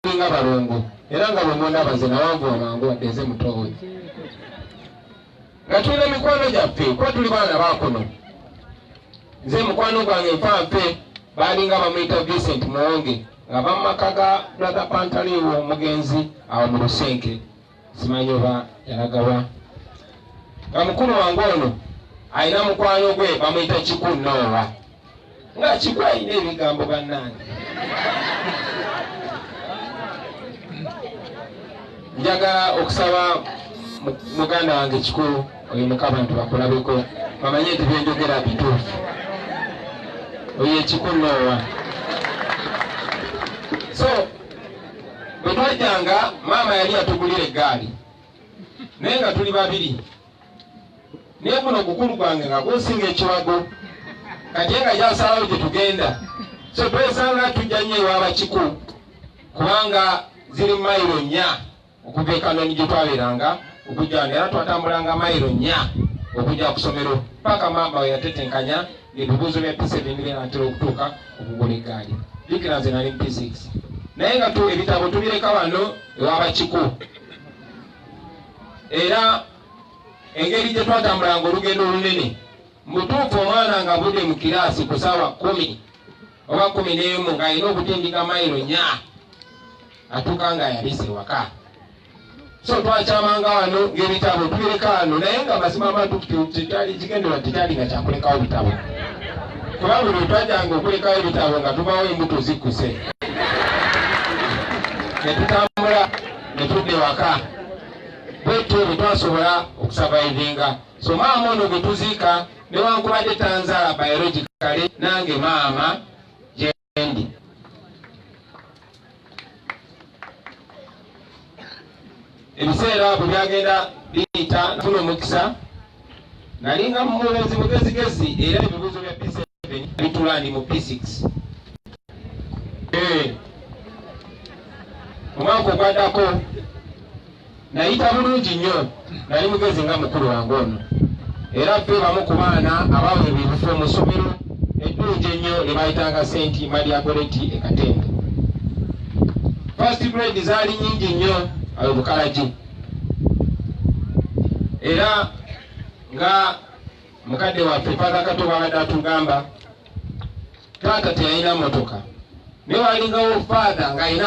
nga balongo era nga bwemonda bazina wangu amangu wadeze mutowe nga tulina mikwano gyaffe kuba tuli baana bakono. Nze mukwano gwange nfanfe balinga bamuyita Vincent Muwonge nga bamumaka ga brother Pantaliwo omugenzi awo mu Lusenke, simanyi oba yalagawa. Nga mukulu wange ono alina mukwano gwe bamuyita Kikunoowa, nga Kiku alina ebigambo bannange. Njagala okusaba muganda wange Kiku oyimuka abantu bakulabeko bamanye nti byenjogera bituufu. Oye Kikunoowa. So bwe twajjanga maama yali atugulira eggaali naye nga tuli babiri, naye guno gukulu gwange nga gusinga ekiwago kati nga gyasalawo gye tugenda. So twesanga tujja nnyo ewaaba Kiku kubanga ziri mayiro 4 okuva e Kanoni gye twabeeranga okujja wano, era twatambulanga mayiro 4 okujja ku ssomero paka maama we yatetenkanya ebibuuzo bya P7 byenatera okutuuka okugula eggaali. Jjukira nze nali mu P6 naye nga ebitabo tubireka wano ewaaba Kiku. Era engeri gye twatambulanga olugendo olunene mutuufu omwana nga budde mu kiraasi ku ssaawa 10 oba 11 ng'alina okutindiga mayiro 4 atuuka nga yalise waka. So twakyamanga wano ng'ebitabo tubireka wano naye nga mazima amatuufu kigendera tekyali nga kyakulekawo bitabo, kubanga bwe twajjanga okulekawo ebitabo nga tubaawo embuto zikkuse ne tutambula ne tudda ewaka. Bwetyo bwe twasobola okusavaivinga. So maama ono gwe tuziika newankubadde tanzaala biologically nange maama gyendi. Ebiseera bwe byagenda biyita nafuna omukisa nalinga mumulezi mugezigezi era ebibuuzo bya P7 bitulandi mu P6. Omwaka ogwaddako nayita bulungi nnyo, nali mugezi nga mukulu wange ono, era ffe bamu ku baana abawa ebibuuzo mu ssomero eddungi ennyo lye bayitanga St. Maria Goretti e Katende. First grade zaali nnyingi nnyo awo Bukalagi, era nga mukadde waffe Father Kato bwabadde atugamba taata teyalina mmotoka naye walingawo father ng'alina